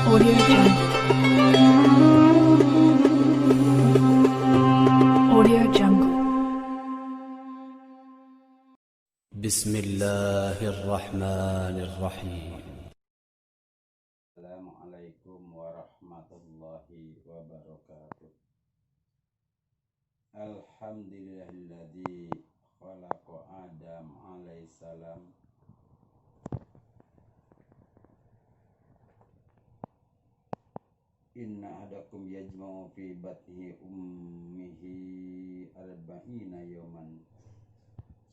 Audio Jungle. Audio Jungle. بسم الله الرحمن الرحيم. السلام عليكم ورحمة الله وبركاته. Alhamdulillahilladzi khalaqa Adam alaihi salam inna ahadakum yajma'u fi batni ummihi arba'ina yawman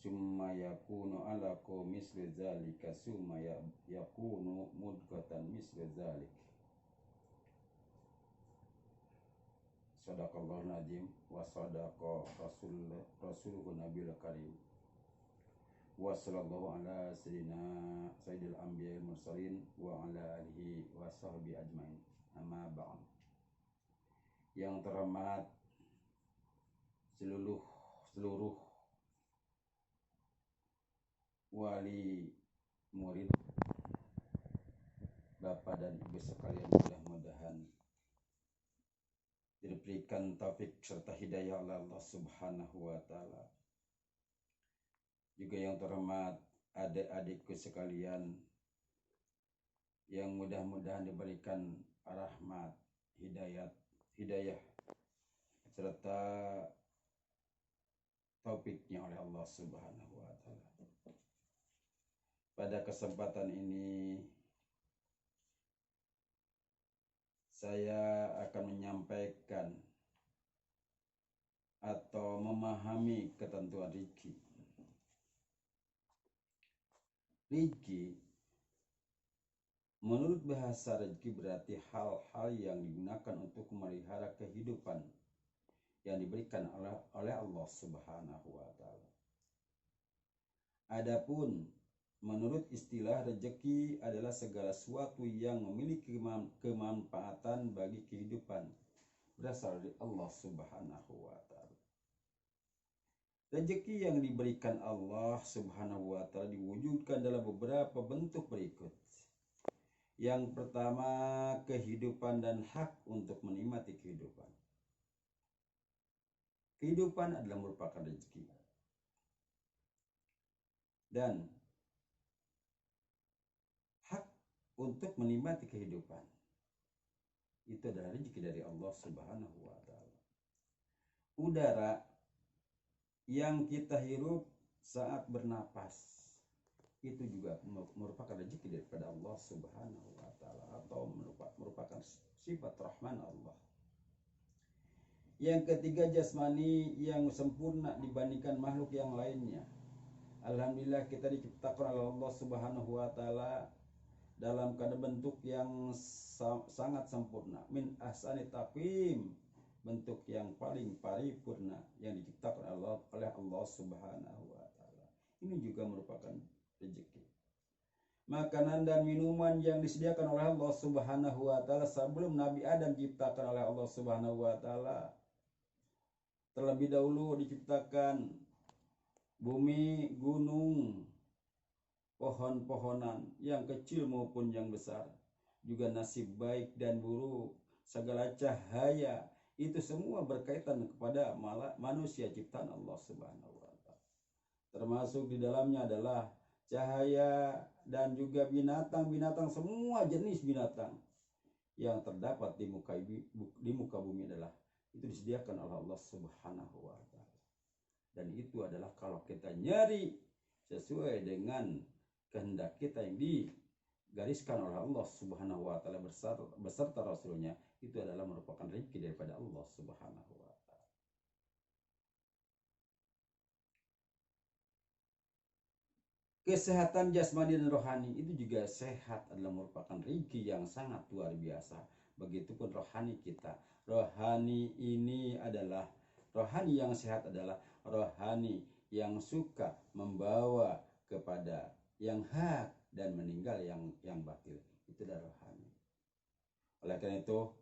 summa yakunu alaqu misli zalika summa yakunu mudghatan misli zalik. Sadaqallahul azim wa sadaqa rasuluhu nabiyul karim wa sallallahu ala sayyidil anbiya'il mursalin wa ala alihi wa sahbihi ajmain. Amma ba'd. Yang terhormat seluruh wali murid, Bapak dan Ibu sekalian, mudah-mudahan diberikan taufik serta hidayah oleh Allah Subhanahu wa taala. Juga yang terhormat adik-adikku sekalian, yang mudah-mudahan diberikan rahmat, hidayah serta taufiknya oleh Allah Subhanahu wa taala. Pada kesempatan ini saya akan menyampaikan atau memahami ketentuan rezeki. Rezeki menurut bahasa rezeki berarti hal-hal yang digunakan untuk memelihara kehidupan yang diberikan oleh Allah Subhanahu wa taala. Adapun menurut istilah rezeki adalah segala sesuatu yang memiliki kemanfaatan bagi kehidupan berasal dari Allah Subhanahu wa taala. Rezeki yang diberikan Allah Subhanahu wa taala diwujudkan dalam beberapa bentuk berikut. Yang pertama, kehidupan dan hak untuk menikmati kehidupan. Kehidupan adalah merupakan rezeki. Dan hak untuk menikmati kehidupan itu adalah rezeki dari Allah Subhanahu wa taala. Udara yang kita hirup saat bernapas itu juga merupakan rezeki daripada Allah Subhanahu wa taala atau merupakan sifat rahman Allah. Yang ketiga, jasmani yang sempurna dibandingkan makhluk yang lainnya. Alhamdulillah kita diciptakan oleh Allah Subhanahu wa taala dalam keadaan bentuk yang sangat sempurna, min ahsani taqwim, bentuk yang paling paripurna yang diciptakan oleh Allah Subhanahu wa taala. Ini juga merupakan rezeki. Makanan dan minuman yang disediakan oleh Allah Subhanahu wa taala sebelum Nabi Adam diciptakan oleh Allah Subhanahu wa taala. Terlebih dahulu diciptakan bumi, gunung, pohon-pohonan yang kecil maupun yang besar, juga nasib baik dan buruk, segala cahaya, itu semua berkaitan kepada manusia ciptaan Allah Subhanahu wa taala. Termasuk di dalamnya adalah cahaya dan juga binatang-binatang, semua jenis binatang yang terdapat di muka bumi adalah itu disediakan oleh Allah Subhanahu wa taala. Dan itu adalah kalau kita nyari sesuai dengan kehendak kita yang digariskan oleh Allah Subhanahu wa taala beserta Rasulnya, itu adalah merupakan rezeki daripada Allah Subhanahu wa taala. Kesehatan jasmani dan rohani itu juga sehat adalah merupakan rezeki yang sangat luar biasa. Begitupun rohani kita. Rohani ini adalah rohani yang sehat adalah rohani yang suka membawa kepada yang hak dan meninggal yang batil. Itu adalah rohani. Oleh karena itu,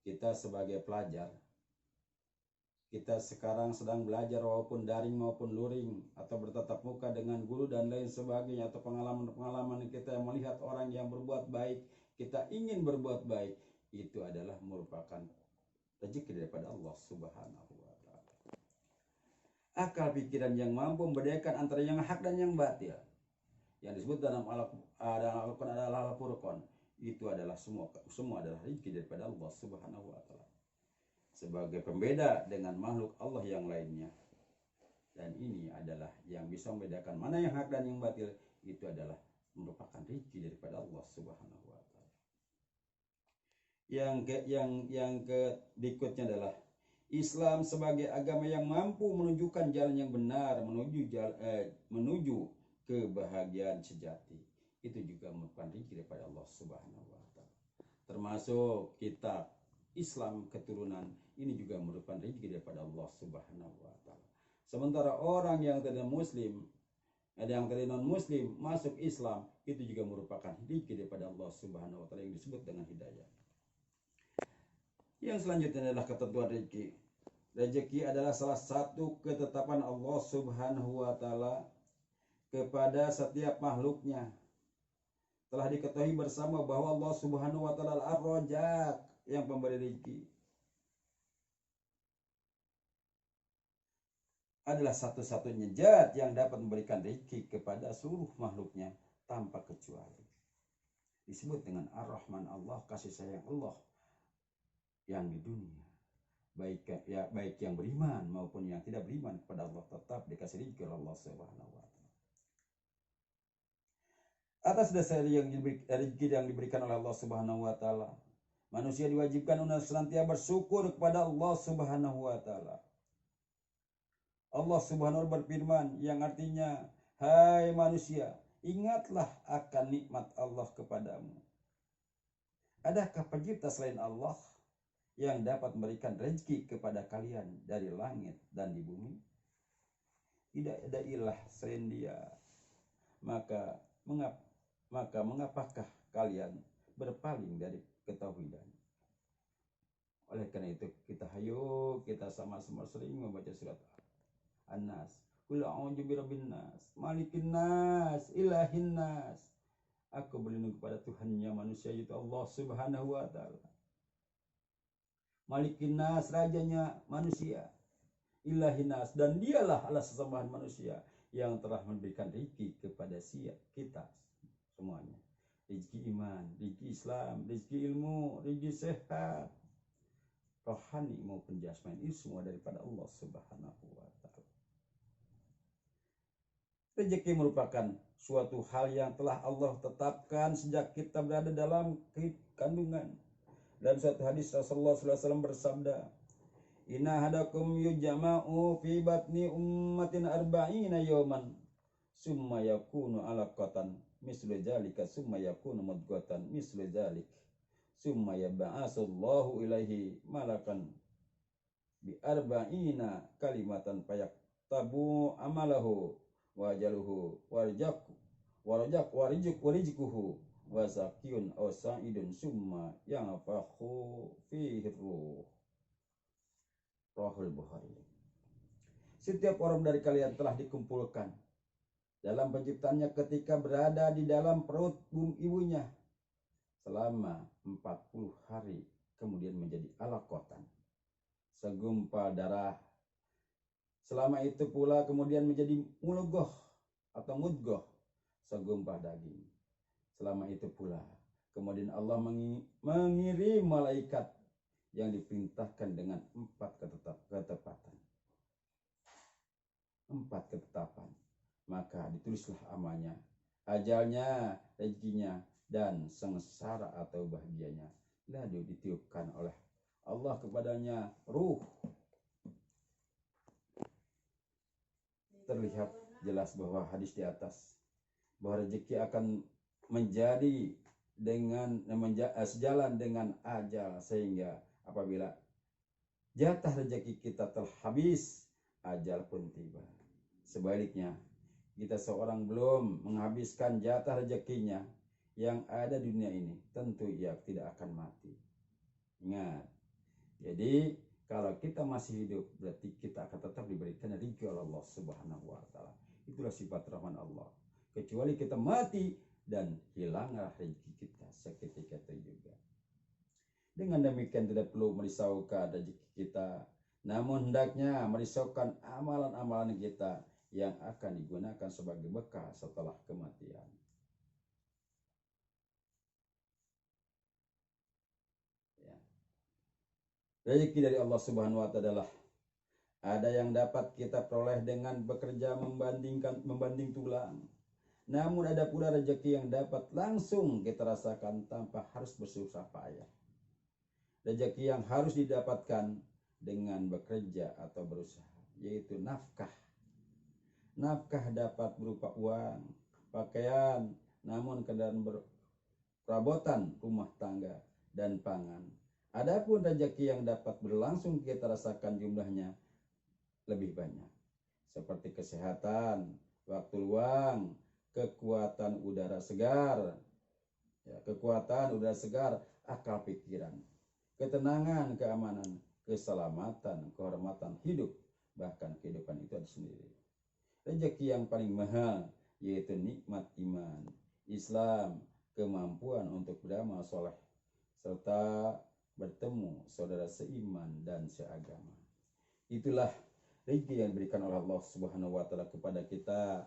kita sebagai pelajar, kita sekarang sedang belajar walaupun daring maupun luring atau bertatap muka dengan guru dan lain sebagainya, atau pengalaman-pengalaman kita yang melihat orang yang berbuat baik, kita ingin berbuat baik, itu adalah merupakan rezeki daripada Allah Subhanahu wa taala. Akal pikiran yang mampu membedakan antara yang hak dan yang batil, yang disebut dalam Al-Quran adalah Al-Furqan, itu adalah semua adalah rezeki daripada Allah Subhanahu wa taala, sebagai pembeda dengan makhluk Allah yang lainnya. Dan ini adalah yang bisa membedakan mana yang hak dan yang batil, itu adalah merupakan rezeki daripada Allah Subhanahu wa taala. Yang berikutnya adalah Islam sebagai agama yang mampu menunjukkan jalan yang benar menuju kebahagiaan sejati. Itu juga merupakan rezeki daripada Allah Subhanahu wa taala. Termasuk kitab Islam keturunan, ini juga merupakan rezeki daripada Allah Subhanahu wa taala. Sementara orang yang tidak muslim, ada yang tidak non muslim masuk Islam, itu juga merupakan rezeki daripada Allah Subhanahu wa taala yang disebut dengan hidayah. Yang selanjutnya adalah ketentuan rezeki. Rezeki adalah salah satu ketetapan Allah Subhanahu wa taala kepada setiap makhluknya. Telah diketahui bersama bahwa Allah Subhanahu wa taala Ar-Razzaq, yang pemberi rezeki, adalah satu-satunya zat yang dapat memberikan rezeki kepada seluruh makhluknya tanpa kecuali. Disebut dengan Ar-Rahman, Allah, kasih sayang Allah yang di dunia. Baik yang beriman maupun yang tidak beriman kepada Allah tetap dikasih rezeki oleh Allah Subhanahu wa taala. Atas dasar rezeki yang diberikan oleh Allah Subhanahu wa taala, manusia diwajibkan untuk senantiasa bersyukur kepada Allah Subhanahu wa taala. Allah Subhanahu wa taala berfirman yang artinya, hai manusia, ingatlah akan nikmat Allah kepadamu. Adakah pencipta selain Allah yang dapat memberikan rezeki kepada kalian dari langit dan di bumi? Tidak ada ilah selain Dia. Maka mengapakah kalian berpaling dari ketauhidan? Oleh karena itu kita sama-sama sering membaca surat An-Nas. Qul a'udzu birabbin nas, malikin nas, ilahin nas. Aku berlindung kepada Tuhannya manusia, yaitu Allah Subhanahu wa taala. Malikin nas, rajanya manusia. Ilahin nas, dan dialah Allah sesembahan manusia yang telah memberikan rezeki kepada kita semuanya. Rezeki iman, rezeki Islam, rezeki ilmu, rezeki sehat, rohani maupun jasmani, itu semua daripada Allah Subhanahu wa taala. Rezeki merupakan suatu hal yang telah Allah tetapkan sejak kita berada dalam kandungan. Dalam suatu hadis Rasulullah SAW bersabda, inna hadakum yujama'u fi batni ummatin arba'ina yawman summa yakunu alaqatan mislu dzalika summa yakunu mudghatan mislu dzalik summa yab'atsullahu ilaihi malakan bi arba'ina kalimatan fayaktabu amalahu wajaluhu warijkuhu wa zakiyun aw sa'idun summa yanfakhu fihi ruh. Rahul Bukhari. Setiap orang dari kalian telah dikumpulkan dalam penciptaannya ketika berada di dalam perut ibunya selama 40 hari, kemudian menjadi alaqatan, segumpal darah. Selama itu pula kemudian menjadi mulgoh atau mudgoh, segumpal daging. Selama itu pula kemudian Allah mengirim malaikat yang diperintahkan dengan 4 ketetapan. 4 ketetapan. Maka ditulislah amalnya, ajalnya, rezekinya, dan sengsara atau bahagianya. Lalu ditiupkan oleh Allah kepadanya ruh. Terlihat jelas bahwa hadis di atas, bahwa rezeki akan menjadi sejalan dengan ajal, sehingga apabila jatah rezeki kita telah habis, ajal pun tiba. Sebaliknya, kita seorang belum menghabiskan jatah rezekinya yang ada di dunia ini, tentu ia tidak akan mati. Ingat, jadi kalau kita masih hidup, berarti kita akan tetap diberikan rezeki oleh Allah Subhanahu wa taala. Itulah sifat rahman Allah. Kecuali kita mati dan hilanglah rezeki kita seketika itu juga. Dengan demikian tidak perlu merisaukan rezeki kita, namun hendaknya merisaukan amalan-amalan kita yang akan digunakan sebagai bekal setelah kematian. Ya. Rezeki dari Allah Subhanahu wa Ta'ala ada yang dapat kita peroleh dengan bekerja membanding tulang. Namun ada pula rezeki yang dapat langsung kita rasakan tanpa harus bersusah payah. Rezeki yang harus didapatkan dengan bekerja atau berusaha, yaitu nafkah. Nafkah dapat berupa uang, pakaian, namun kendaraan perabotan rumah tangga dan pangan. Adapun rezeki yang dapat berlangsung kita rasakan jumlahnya lebih banyak, seperti kesehatan, waktu luang, kekuatan udara segar, akal pikiran, ketenangan, keamanan, keselamatan, kehormatan hidup, bahkan kehidupan itu sendiri. Rezeki yang paling mahal yaitu nikmat iman, Islam, kemampuan untuk beramal soleh, serta bertemu saudara seiman dan seagama. Itulah rezeki yang diberikan oleh Allah Subhanahu wa Ta'ala kepada kita.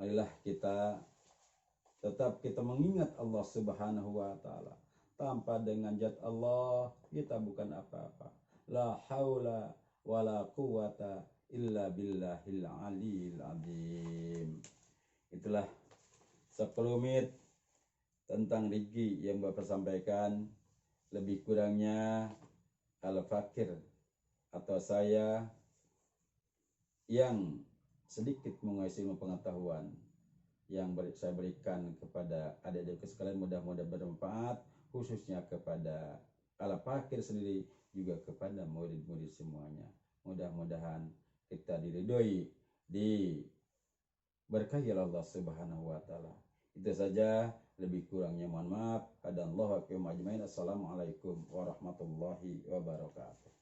Marilah kita tetap mengingat Allah Subhanahu wa Ta'ala. Tanpa dengan zat Allah kita bukan apa-apa. La haula wala quwata illa billahil aliyil azim. Itulah sekelumit tentang rezeki yang Bapak sampaikan. Lebih kurangnya al-fakir atau saya yang sedikit menguasai pengetahuan yang saya berikan kepada adik-adik sekalian, mudah-mudahan bermanfaat, khususnya kepada al-fakir sendiri, juga kepada murid-murid semuanya. Mudah-mudahan kita diridhoi, diberkahi Allah Subhanahu wa Ta'ala. Itu saja, lebih kurangnya mohon maaf. Assalamualaikum warahmatullahi wabarakatuh.